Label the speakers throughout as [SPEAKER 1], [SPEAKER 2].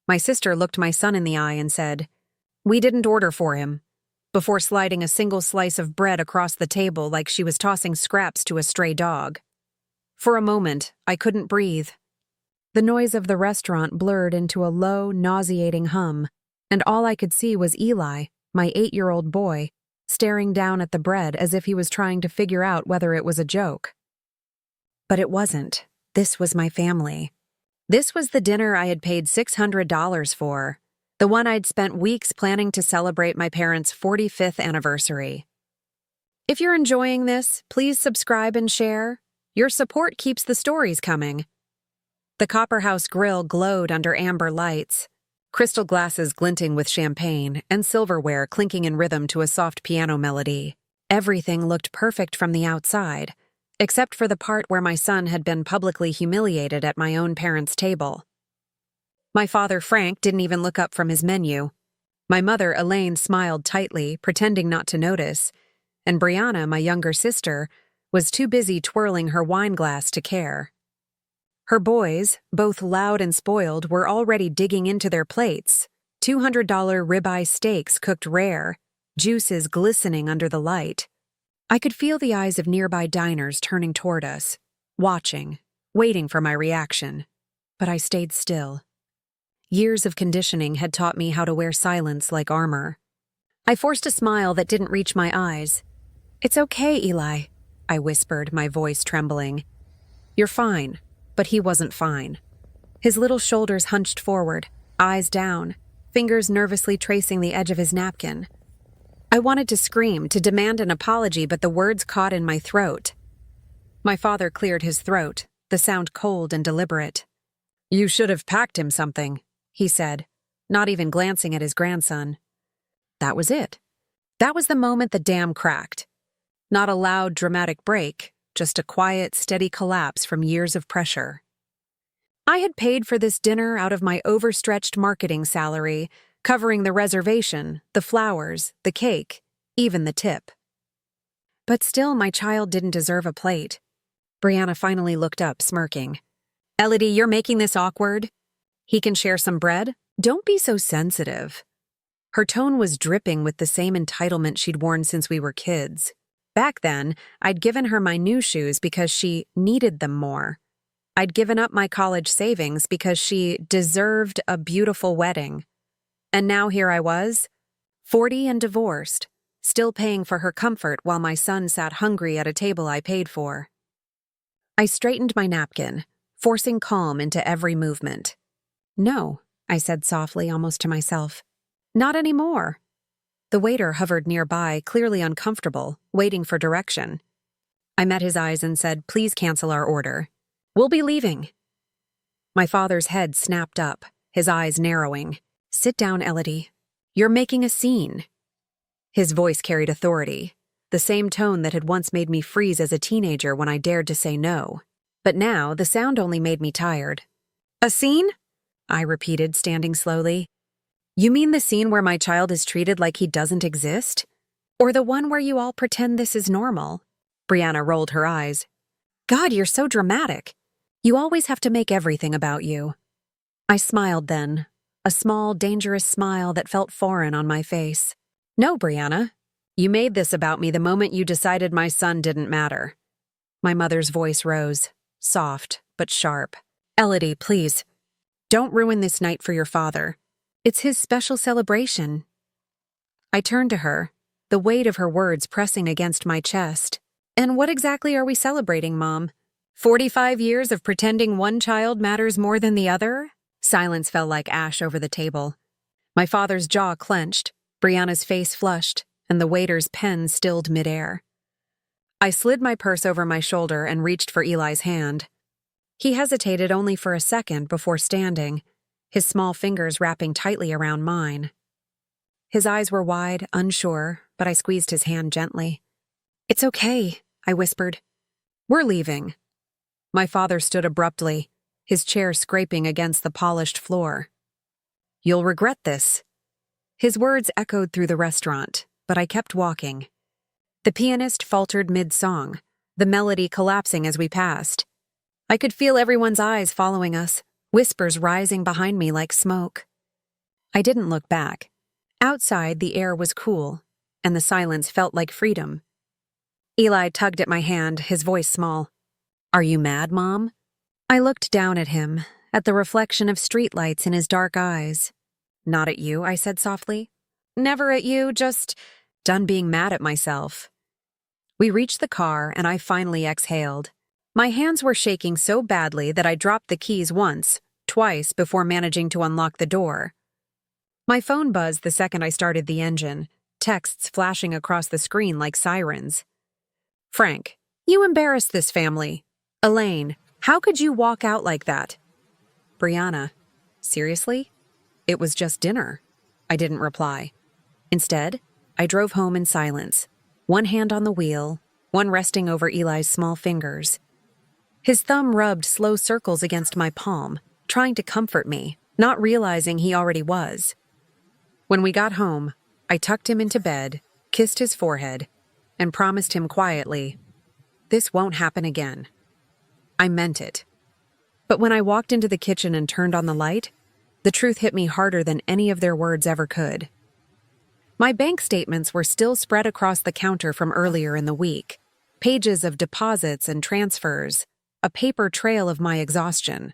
[SPEAKER 1] My sister looked my son in the eye and said, "We didn't order for him," before sliding a single slice of bread across the table like she was tossing scraps to a stray dog. For a moment, I couldn't breathe. The noise of the restaurant blurred into a low, nauseating hum, and all I could see was Eli, my 8-year-old boy, staring down at the bread as if he was trying to figure out whether it was a joke. But it wasn't. This was my family. This was the dinner I had paid $600 for, the one I'd spent weeks planning to celebrate my parents' 45th anniversary. If you're enjoying this, please subscribe and share. Your support keeps the stories coming. The Copper House grill glowed under amber lights, crystal glasses glinting with champagne, and silverware clinking in rhythm to a soft piano melody. Everything looked perfect from the outside, except for the part where my son had been publicly humiliated at my own parents' table. My father, Frank, didn't even look up from his menu. My mother, Elaine, smiled tightly, pretending not to notice, and Brianna, my younger sister, was too busy twirling her wine glass to care. Her boys, both loud and spoiled, were already digging into their plates, $200 ribeye steaks cooked rare, juices glistening under the light. I could feel the eyes of nearby diners turning toward us, watching, waiting for my reaction. But I stayed still. Years of conditioning had taught me how to wear silence like armor. I forced a smile that didn't reach my eyes. "It's okay, Eli," I whispered, my voice trembling. "You're fine." But he wasn't fine. His little shoulders hunched forward, eyes down, fingers nervously tracing the edge of his napkin. I wanted to scream, to demand an apology, but the words caught in my throat. My father cleared his throat, the sound cold and deliberate. "You should have packed him something," he said, not even glancing at his grandson. That was it. That was the moment the dam cracked. Not a loud, dramatic break, just a quiet, steady collapse from years of pressure. I had paid for this dinner out of my overstretched marketing salary, covering the reservation, the flowers, the cake, even the tip. But still, my child didn't deserve a plate. Brianna finally looked up, smirking. "Elodie, you're making this awkward. He can share some bread? Don't be so sensitive." Her tone was dripping with the same entitlement she'd worn since we were kids. Back then, I'd given her my new shoes because she needed them more. I'd given up my college savings because she deserved a beautiful wedding. And now here I was, 40 and divorced, still paying for her comfort while my son sat hungry at a table I paid for. I straightened my napkin, forcing calm into every movement. "No," I said softly, almost to myself. "Not anymore." The waiter hovered nearby, clearly uncomfortable, waiting for direction. I met his eyes and said, "Please cancel our order. We'll be leaving." My father's head snapped up, his eyes narrowing. "Sit down, Elodie. You're making a scene." His voice carried authority, the same tone that had once made me freeze as a teenager when I dared to say no. But now, the sound only made me tired. "A scene?" I repeated, standing slowly. "You mean the scene where my child is treated like he doesn't exist? Or the one where you all pretend this is normal?" Brianna rolled her eyes. "God, you're so dramatic. You always have to make everything about you." I smiled then, a small, dangerous smile that felt foreign on my face. "No, Brianna. You made this about me the moment you decided my son didn't matter." My mother's voice rose, soft but sharp. "Elodie, please. Don't ruin this night for your father. It's his special celebration." I turned to her, the weight of her words pressing against my chest. "And what exactly are we celebrating, Mom? 45 years of pretending one child matters more than the other?" Silence fell like ash over the table. My father's jaw clenched, Brianna's face flushed, and the waiter's pen stilled midair. I slid my purse over my shoulder and reached for Eli's hand. He hesitated only for a second before standing, his small fingers wrapping tightly around mine. His eyes were wide, unsure, but I squeezed his hand gently. "It's okay," I whispered. "We're leaving." My father stood abruptly, his chair scraping against the polished floor. "You'll regret this." His words echoed through the restaurant, but I kept walking. The pianist faltered mid-song, the melody collapsing as we passed. I could feel everyone's eyes following us, whispers rising behind me like smoke. I didn't look back. Outside, the air was cool, and the silence felt like freedom. Eli tugged at my hand, his voice small. "Are you mad, Mom?" I looked down at him, at the reflection of streetlights in his dark eyes. "Not at you," I said softly. "Never at you, just done being mad at myself." We reached the car, and I finally exhaled. My hands were shaking so badly that I dropped the keys once, twice before managing to unlock the door. My phone buzzed the second I started the engine, texts flashing across the screen like sirens. "Frank, you embarrassed this family. Elaine, how could you walk out like that?" "Brianna, seriously? It was just dinner." I didn't reply. Instead, I drove home in silence, one hand on the wheel, one resting over Eli's small fingers. His thumb rubbed slow circles against my palm, trying to comfort me, not realizing he already was. When we got home, I tucked him into bed, kissed his forehead, and promised him quietly, "This won't happen again." I meant it. But when I walked into the kitchen and turned on the light, the truth hit me harder than any of their words ever could. My bank statements were still spread across the counter from earlier in the week, pages of deposits and transfers, a paper trail of my exhaustion.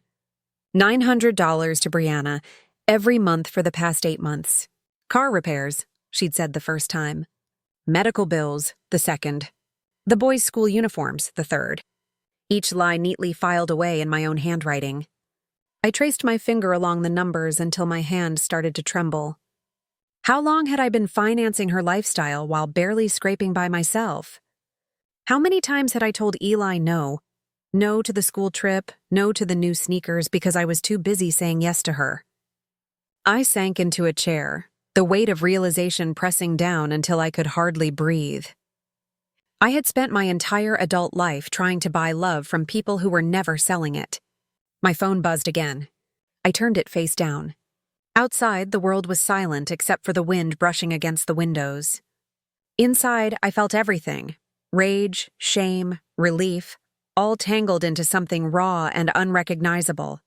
[SPEAKER 1] $900 to Brianna every month for the past 8 months. Car repairs, she'd said the first time. Medical bills, the second. The boys' school uniforms, the third. Each lie neatly filed away in my own handwriting. I traced my finger along the numbers until my hand started to tremble. How long had I been financing her lifestyle while barely scraping by myself? How many times had I told Eli no? No to the school trip, no to the new sneakers because I was too busy saying yes to her. I sank into a chair, the weight of realization pressing down until I could hardly breathe. I had spent my entire adult life trying to buy love from people who were never selling it. My phone buzzed again. I turned it face down. Outside, the world was silent except for the wind brushing against the windows. Inside, I felt everything: rage, shame, relief, all tangled into something raw and unrecognizable.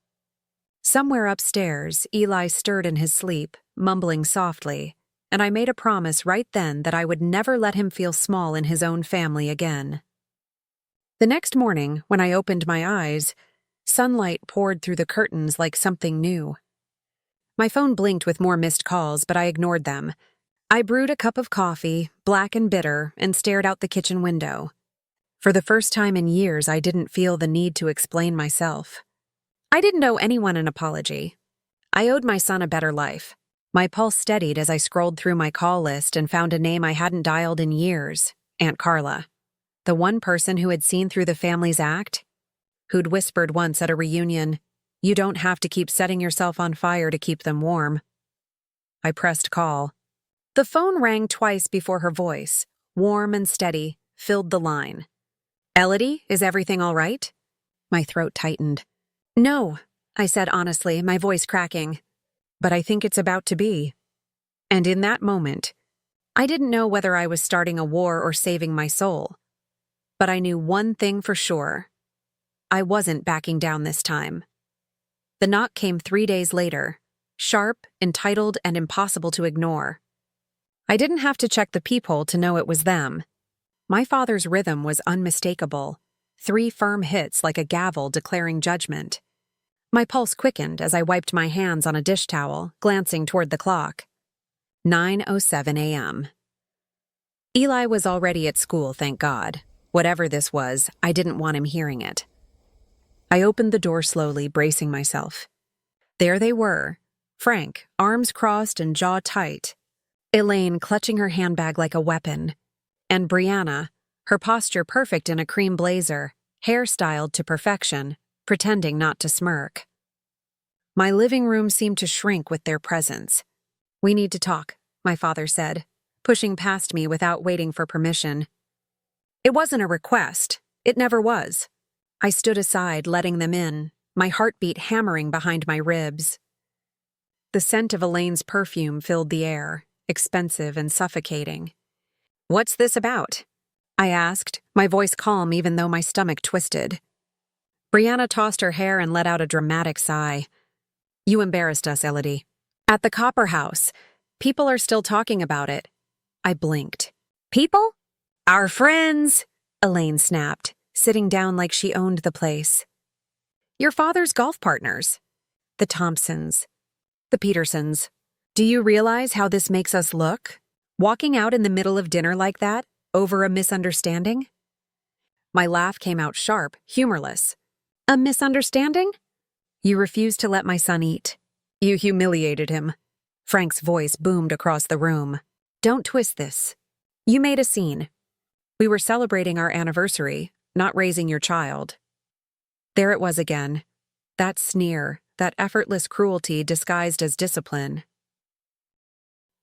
[SPEAKER 1] Somewhere upstairs, Eli stirred in his sleep, mumbling softly, and I made a promise right then that I would never let him feel small in his own family again. The next morning, when I opened my eyes, sunlight poured through the curtains like something new. My phone blinked with more missed calls, but I ignored them. I brewed a cup of coffee, black and bitter, and stared out the kitchen window. For the first time in years, I didn't feel the need to explain myself. I didn't owe anyone an apology. I owed my son a better life. My pulse steadied as I scrolled through my call list and found a name I hadn't dialed in years: Aunt Carla. The one person who had seen through the family's act, who'd whispered once at a reunion, "You don't have to keep setting yourself on fire to keep them warm." I pressed call. The phone rang twice before her voice, warm and steady, filled the line. "Elodie, is everything all right?" My throat tightened. "No," I said honestly, my voice cracking. "But I think it's about to be." And in that moment, I didn't know whether I was starting a war or saving my soul. But I knew one thing for sure. I wasn't backing down this time. The knock came 3 days later, sharp, entitled, and impossible to ignore. I didn't have to check the peephole to know it was them. My father's rhythm was unmistakable, 3 firm hits like a gavel declaring judgment. My pulse quickened as I wiped my hands on a dish towel, glancing toward the clock. 9:07 a.m. Eli was already at school, thank God. Whatever this was, I didn't want him hearing it. I opened the door slowly, bracing myself. There they were, Frank, arms crossed and jaw tight, Elaine clutching her handbag like a weapon, and Brianna, her posture perfect in a cream blazer, hair styled to perfection, pretending not to smirk. My living room seemed to shrink with their presence. "We need to talk," my father said, pushing past me without waiting for permission. It wasn't a request. It never was. I stood aside, letting them in, my heartbeat hammering behind my ribs. The scent of Elaine's perfume filled the air, expensive and suffocating. "What's this about?" I asked, my voice calm even though my stomach twisted. Brianna tossed her hair and let out a dramatic sigh. "You embarrassed us, Elodie. At the Copper House. People are still talking about it. I blinked. People? Our friends, Elaine snapped, sitting down like she owned the place. Your father's golf partners. The Thompsons. The Petersons. Do you realize how this makes us look? Walking out in the middle of dinner like that, over a misunderstanding? My laugh came out sharp, humorless. A misunderstanding? You refused to let my son eat. You humiliated him. Frank's voice boomed across the room. Don't twist this. You made a scene. We were celebrating our anniversary, not raising your child. There it was again. That sneer, that effortless cruelty disguised as discipline.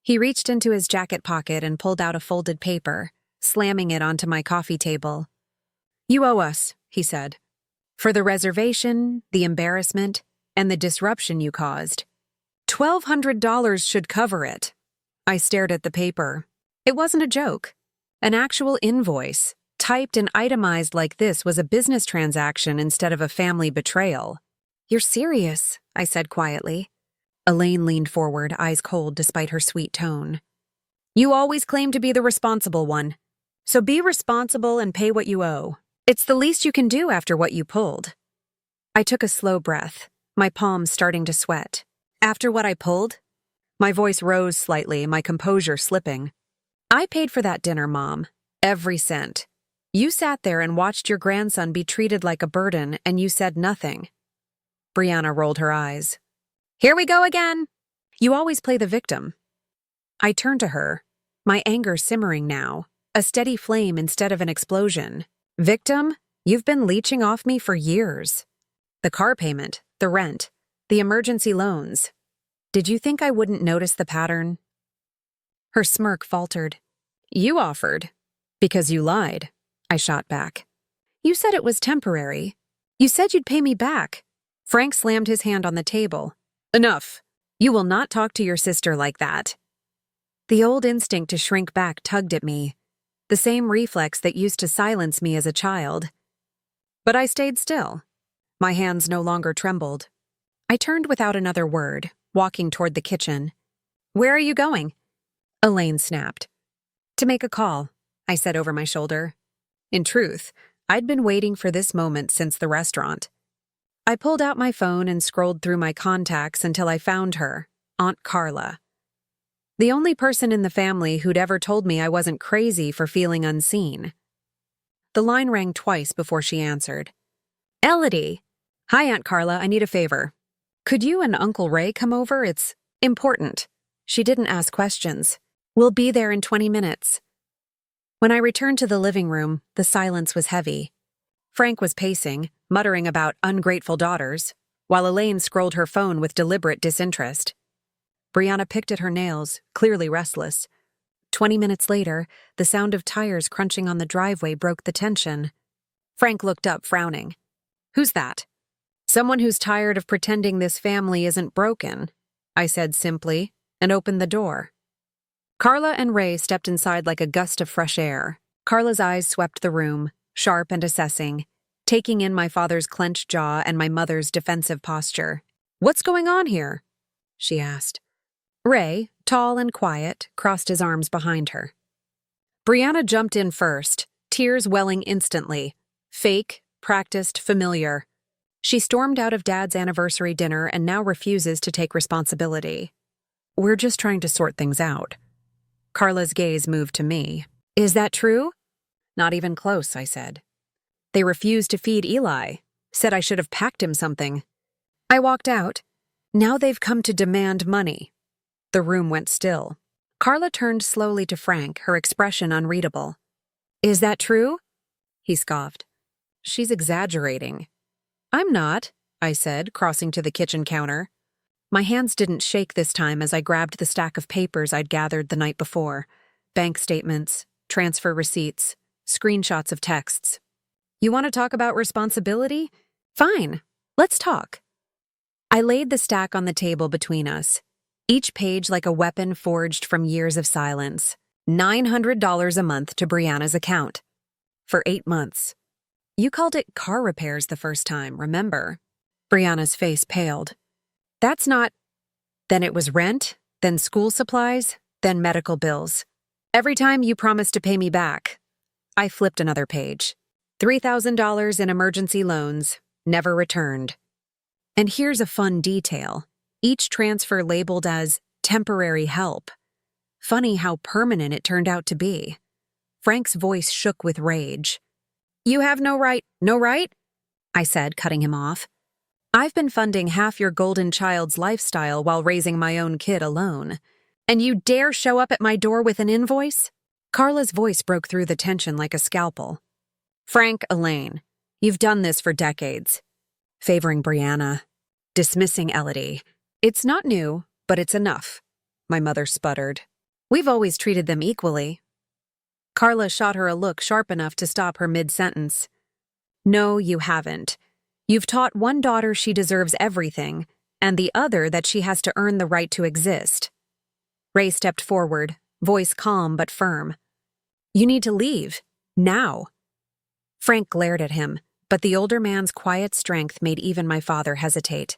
[SPEAKER 1] He reached into his jacket pocket and pulled out a folded paper, slamming it onto my coffee table. You owe us, he said. For the reservation, the embarrassment, and the disruption you caused. $1,200 should cover it. I stared at the paper. It wasn't a joke. An actual invoice, typed and itemized like this, was a business transaction instead of a family betrayal. You're serious, I said quietly. Elaine leaned forward, eyes cold despite her sweet tone. You always claim to be the responsible one. So be responsible and pay what you owe. It's the least you can do after what you pulled. I took a slow breath, my palms starting to sweat. After what I pulled? My voice rose slightly, my composure slipping. I paid for that dinner, Mom. Every cent. You sat there and watched your grandson be treated like a burden, and you said nothing. Brianna rolled her eyes. Here we go again. You always play the victim. I turned to her, my anger simmering now, a steady flame instead of an explosion. Victim? You've been leeching off me for years. The car payment, the rent, the emergency loans. Did you think I wouldn't notice the pattern? Her smirk faltered. You offered. Because you lied, I shot back. You said it was temporary. You said you'd pay me back. Frank slammed his hand on the table. Enough. You will not talk to your sister like that. The old instinct to shrink back tugged at me, the same reflex that used to silence me as a child. But I stayed still. My hands no longer trembled. I turned without another word, walking toward the kitchen. Where are you going? Elaine snapped. To make a call, I said over my shoulder. In truth, I'd been waiting for this moment since the restaurant. I pulled out my phone and scrolled through my contacts until I found her, Aunt Carla. The only person in the family who'd ever told me I wasn't crazy for feeling unseen. The line rang twice before she answered. Elodie! Hi, Aunt Carla, I need a favor. Could you and Uncle Ray come over? It's important. She didn't ask questions. We'll be there in 20 minutes. When I returned to the living room, the silence was heavy. Frank was pacing, muttering about ungrateful daughters, while Elaine scrolled her phone with deliberate disinterest. Brianna picked at her nails, clearly restless. 20 minutes later, the sound of tires crunching on the driveway broke the tension. Frank looked up, frowning. Who's that? Someone who's tired of pretending this family isn't broken, I said simply, and opened the door. Carla and Ray stepped inside like a gust of fresh air. Carla's eyes swept the room, sharp and assessing, taking in my father's clenched jaw and my mother's defensive posture. What's going on here? She asked. Ray, tall and quiet, crossed his arms behind her. Brianna jumped in first, tears welling instantly. Fake, practiced, familiar. She stormed out of Dad's anniversary dinner and now refuses to take responsibility. We're just trying to sort things out. Carla's gaze moved to me. Is that true? Not even close, I said. They refused to feed Eli, said I should have packed him something. I walked out. Now they've come to demand money. The room went still. Carla turned slowly to Frank, her expression unreadable. Is that true? He scoffed. She's exaggerating. I'm not, I said, crossing to the kitchen counter. My hands didn't shake this time as I grabbed the stack of papers I'd gathered the night before. Bank statements, transfer receipts, screenshots of texts. You want to talk about responsibility? Fine, let's talk. I laid the stack on the table between us, each page like a weapon forged from years of silence. $900 a month to Brianna's account. For 8 months. You called it car repairs the first time, remember? Brianna's face paled. That's not... Then it was rent, then school supplies, then medical bills. Every time you promised to pay me back. I flipped another page. $3,000 in emergency loans, never returned. And here's a fun detail. Each transfer labeled as temporary help. Funny how permanent it turned out to be. Frank's voice shook with rage. You have no right, no right? I said, cutting him off. I've been funding half your golden child's lifestyle while raising my own kid alone. And you dare show up at my door with an invoice? Carla's voice broke through the tension like a scalpel. Frank, Elaine, you've done this for decades. Favoring Brianna. Dismissing Elodie. It's not new, but it's enough. My mother sputtered. We've always treated them equally. Carla shot her a look sharp enough to stop her mid-sentence. No, you haven't. You've taught one daughter she deserves everything, and the other that she has to earn the right to exist. Ray stepped forward, voice calm but firm. You need to leave. Now. Frank glared at him, but the older man's quiet strength made even my father hesitate.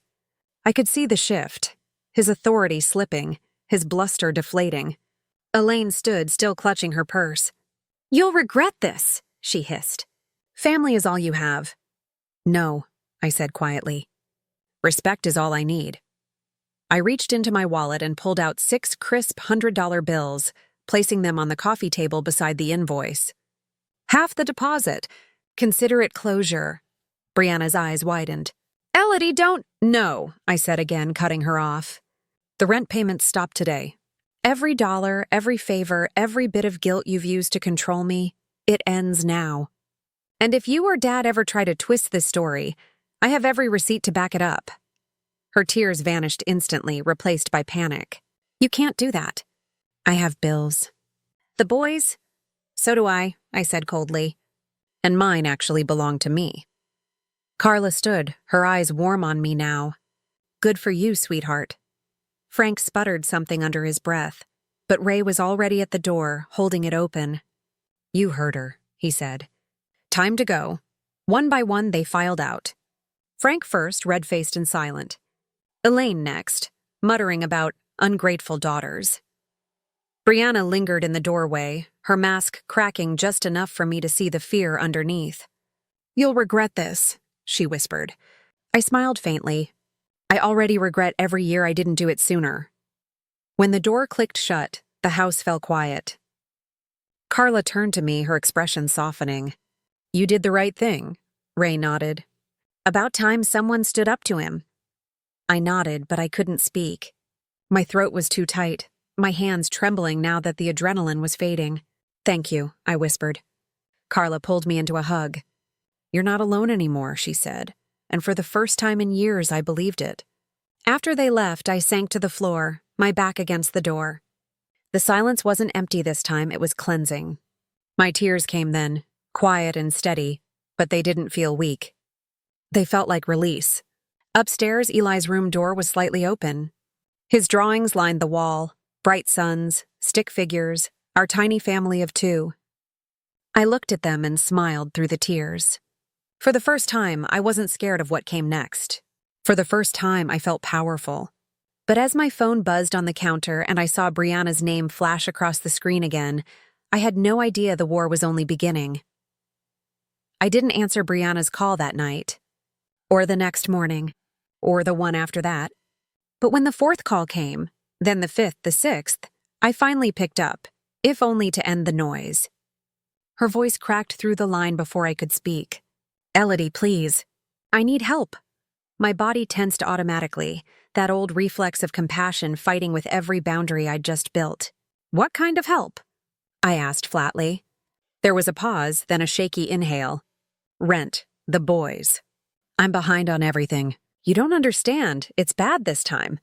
[SPEAKER 1] I could see the shift, his authority slipping, his bluster deflating. Elaine stood, still clutching her purse. You'll regret this, she hissed. Family is all you have. No, I said quietly. Respect is all I need. I reached into my wallet and pulled out 6 crisp $100 bills, placing them on the coffee table beside the invoice. Half the deposit. Consider it closure. Brianna's eyes widened. Elodie, don't— No, I said again, cutting her off. The rent payments stopped today. Every dollar, every favor, every bit of guilt you've used to control me, it ends now. And if you or Dad ever try to twist this story, I have every receipt to back it up. Her tears vanished instantly, replaced by panic. You can't do that. I have bills. The boys? So do I said coldly. And mine actually belong to me. Carla stood, her eyes warm on me now. Good for you, sweetheart. Frank sputtered something under his breath, but Ray was already at the door, holding it open. You heard her, he said. Time to go. One by one, they filed out. Frank first, red-faced and silent. Elaine next, muttering about ungrateful daughters. Brianna lingered in the doorway, her mask cracking just enough for me to see the fear underneath. You'll regret this, she whispered. I smiled faintly. I already regret every year I didn't do it sooner. When the door clicked shut, the house fell quiet. Carla turned to me, her expression softening. You did the right thing, Ray nodded. About time someone stood up to him. I nodded, but I couldn't speak. My throat was too tight, my hands trembling now that the adrenaline was fading. Thank you, I whispered. Carla pulled me into a hug. You're not alone anymore, she said, and for the first time in years I believed it. After they left, I sank to the floor, my back against the door. The silence wasn't empty this time, it was cleansing. My tears came then, quiet and steady, but they didn't feel weak. They felt like release. Upstairs, Eli's room door was slightly open. His drawings lined the wall, bright suns, stick figures, our tiny family of 2. I looked at them and smiled through the tears. For the first time, I wasn't scared of what came next. For the first time, I felt powerful. But as my phone buzzed on the counter and I saw Brianna's name flash across the screen again, I had no idea the war was only beginning. I didn't answer Brianna's call that night, or the next morning, or the one after that. But when the 4th call came, then the 5th, the 6th, I finally picked up, if only to end the noise. Her voice cracked through the line before I could speak. Elodie, please. I need help. My body tensed automatically, that old reflex of compassion fighting with every boundary I'd just built. What kind of help? I asked flatly. There was a pause, then a shaky inhale. Rent, the boys. I'm behind on everything. You don't understand. It's bad this time.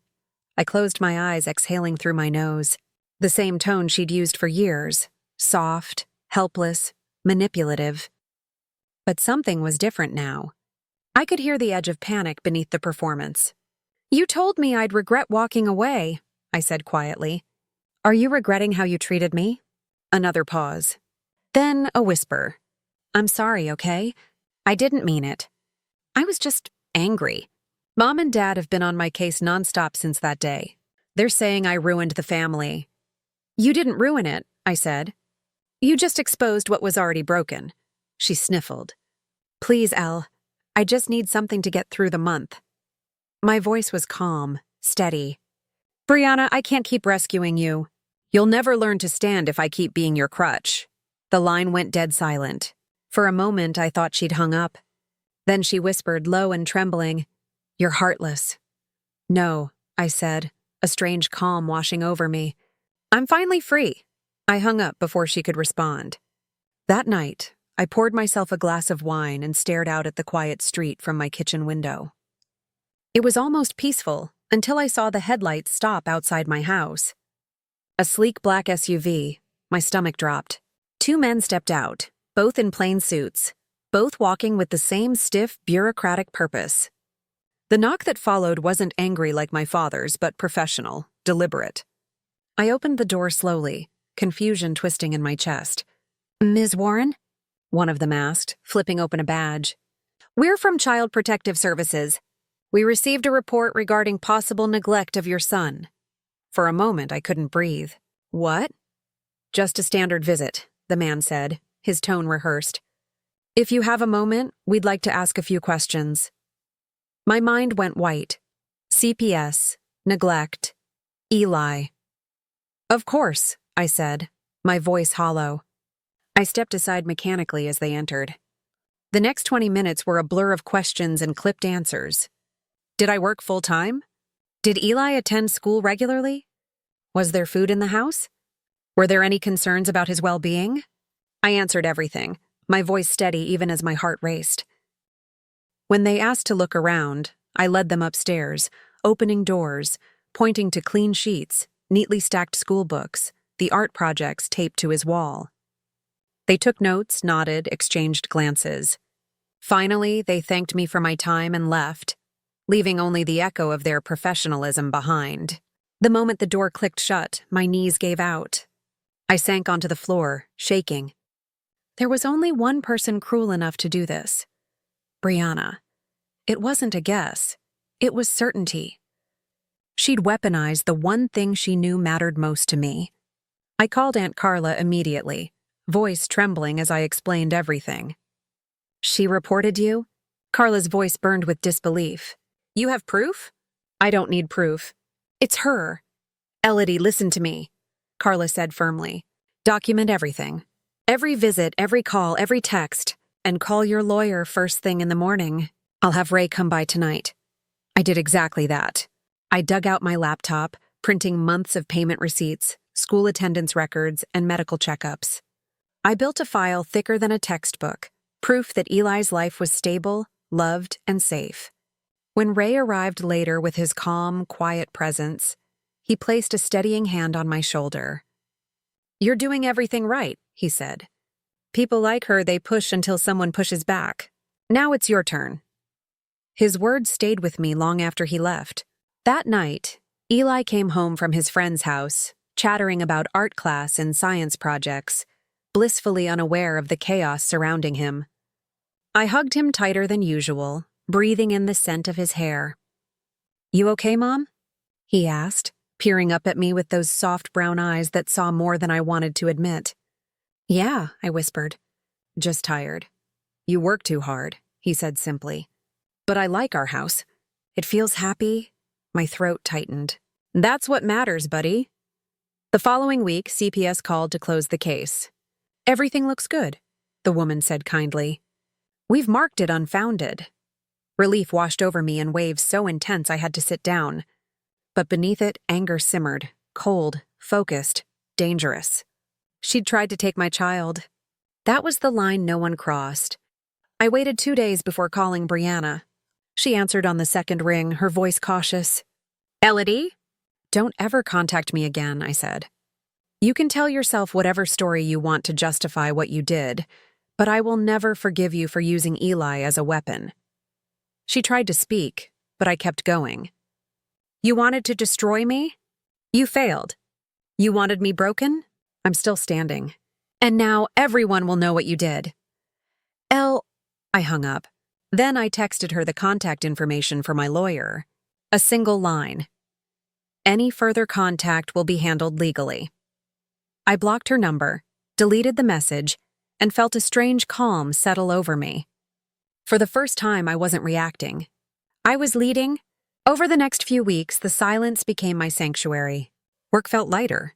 [SPEAKER 1] I closed my eyes, exhaling through my nose. The same tone she'd used for years. Soft, helpless, manipulative. But something was different now. I could hear the edge of panic beneath the performance. You told me I'd regret walking away, I said quietly. Are you regretting how you treated me? Another pause. Then a whisper. I'm sorry, okay? I didn't mean it. I was just angry. Mom and Dad have been on my case nonstop since that day. They're saying I ruined the family. You didn't ruin it, I said. You just exposed what was already broken. She sniffled. Please, Elle. I just need something to get through the month. My voice was calm, steady. Brianna, I can't keep rescuing you. You'll never learn to stand if I keep being your crutch. The line went dead silent. For a moment, I thought she'd hung up. Then she whispered, low and trembling, You're heartless. No, I said, a strange calm washing over me. I'm finally free. I hung up before she could respond. That night, I poured myself a glass of wine and stared out at the quiet street from my kitchen window. It was almost peaceful until I saw the headlights stop outside my house. A sleek black SUV. My stomach dropped. Two men stepped out, both in plain suits, both walking with the same stiff, bureaucratic purpose. The knock that followed wasn't angry like my father's, but professional, deliberate. I opened the door slowly, confusion twisting in my chest. Ms. Warren? One of them asked, flipping open a badge. We're from Child Protective Services. We received a report regarding possible neglect of your son. For a moment, I couldn't breathe. What? Just a standard visit, the man said, his tone rehearsed. If you have a moment, we'd like to ask a few questions. My mind went white. CPS, neglect, Eli. Of course, I said, my voice hollow. I stepped aside mechanically as they entered. The next 20 minutes were a blur of questions and clipped answers. Did I work full-time? Did Eli attend school regularly? Was there food in the house? Were there any concerns about his well-being? I answered everything, my voice steady even as my heart raced. When they asked to look around, I led them upstairs, opening doors, pointing to clean sheets, neatly stacked school books, the art projects taped to his wall. They took notes, nodded, exchanged glances. Finally, they thanked me for my time and left, leaving only the echo of their professionalism behind. The moment the door clicked shut, my knees gave out. I sank onto the floor, shaking. There was only one person cruel enough to do this. Brianna. It wasn't a guess. It was certainty. She'd weaponized the one thing she knew mattered most to me. I called Aunt Carla immediately, voice trembling as I explained everything. She reported you? Carla's voice burned with disbelief. You have proof? I don't need proof. It's her. Elodie, listen to me, Carla said firmly. Document everything. Every visit, every call, every text, and call your lawyer first thing in the morning. I'll have Ray come by tonight. I did exactly that. I dug out my laptop, printing months of payment receipts, school attendance records, and medical checkups. I built a file thicker than a textbook, proof that Eli's life was stable, loved, and safe. When Ray arrived later with his calm, quiet presence, he placed a steadying hand on my shoulder. You're doing everything right, he said. People like her, they push until someone pushes back. Now it's your turn. His words stayed with me long after he left. That night, Eli came home from his friend's house, chattering about art class and science projects, blissfully unaware of the chaos surrounding him. I hugged him tighter than usual, breathing in the scent of his hair. You okay, Mom? He asked, peering up at me with those soft brown eyes that saw more than I wanted to admit. Yeah, I whispered. Just tired. You work too hard, he said simply. But I like our house. It feels happy. My throat tightened. That's what matters, buddy. The following week, CPS called to close the case. Everything looks good, the woman said kindly. We've marked it unfounded. Relief washed over me in waves so intense I had to sit down. But beneath it, anger simmered, cold, focused, dangerous. She'd tried to take my child. That was the line no one crossed. I waited 2 days before calling Brianna. She answered on the second ring, her voice cautious. Elodie? Don't ever contact me again, I said. You can tell yourself whatever story you want to justify what you did, but I will never forgive you for using Eli as a weapon. She tried to speak, but I kept going. You wanted to destroy me? You failed. You wanted me broken? I'm still standing. And now everyone will know what you did. I hung up. Then I texted her the contact information for my lawyer. A single line. Any further contact will be handled legally. I blocked her number, deleted the message, and felt a strange calm settle over me. For the first time, I wasn't reacting. I was leading. Over the next few weeks, the silence became my sanctuary. Work felt lighter.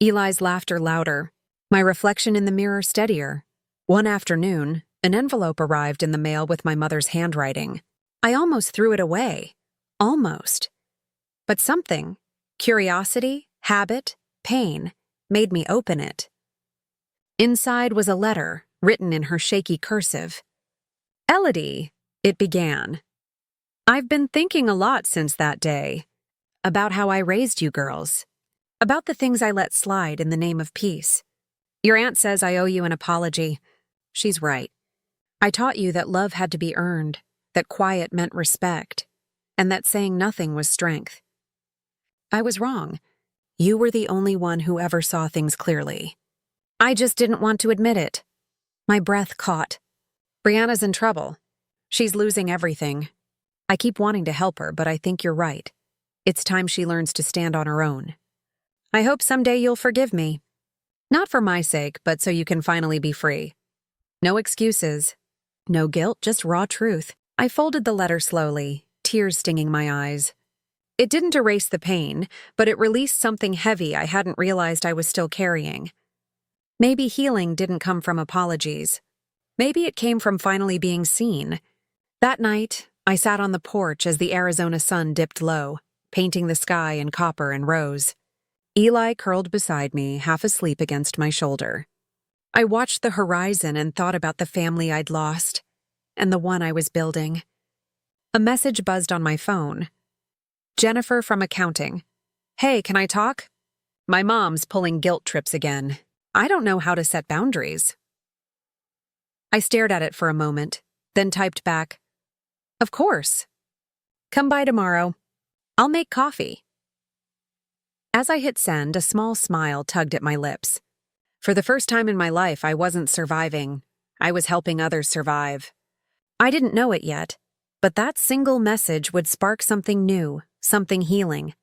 [SPEAKER 1] Eli's laughter louder. My reflection in the mirror steadier. One afternoon, an envelope arrived in the mail with my mother's handwriting. I almost threw it away. Almost. But something, curiosity, habit, pain, made me open it. Inside was a letter, written in her shaky cursive. "Elodie," it began. "I've been thinking a lot since that day. About how I raised you girls. About the things I let slide in the name of peace. Your aunt says I owe you an apology. She's right. I taught you that love had to be earned, that quiet meant respect, and that saying nothing was strength. I was wrong. You were the only one who ever saw things clearly. I just didn't want to admit it." My breath caught. "Brianna's in trouble. She's losing everything. I keep wanting to help her, but I think you're right. It's time she learns to stand on her own. I hope someday you'll forgive me. Not for my sake, but so you can finally be free. No excuses. No guilt, just raw truth." I folded the letter slowly, tears stinging my eyes. It didn't erase the pain, but it released something heavy I hadn't realized I was still carrying. Maybe healing didn't come from apologies. Maybe it came from finally being seen. That night, I sat on the porch as the Arizona sun dipped low, painting the sky in copper and rose. Eli curled beside me, half asleep against my shoulder. I watched the horizon and thought about the family I'd lost, and the one I was building. A message buzzed on my phone. "Jennifer from accounting. Hey, can I talk? My mom's pulling guilt trips again. I don't know how to set boundaries." I stared at it for a moment, then typed back, "Of course. Come by tomorrow. I'll make coffee." As I hit send, a small smile tugged at my lips. For the first time in my life, I wasn't surviving. I was helping others survive. I didn't know it yet, but that single message would spark something new, something healing.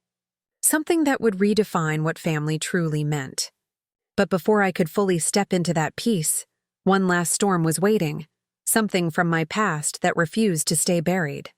[SPEAKER 1] Something that would redefine what family truly meant. But before I could fully step into that peace, one last storm was waiting, something from my past that refused to stay buried.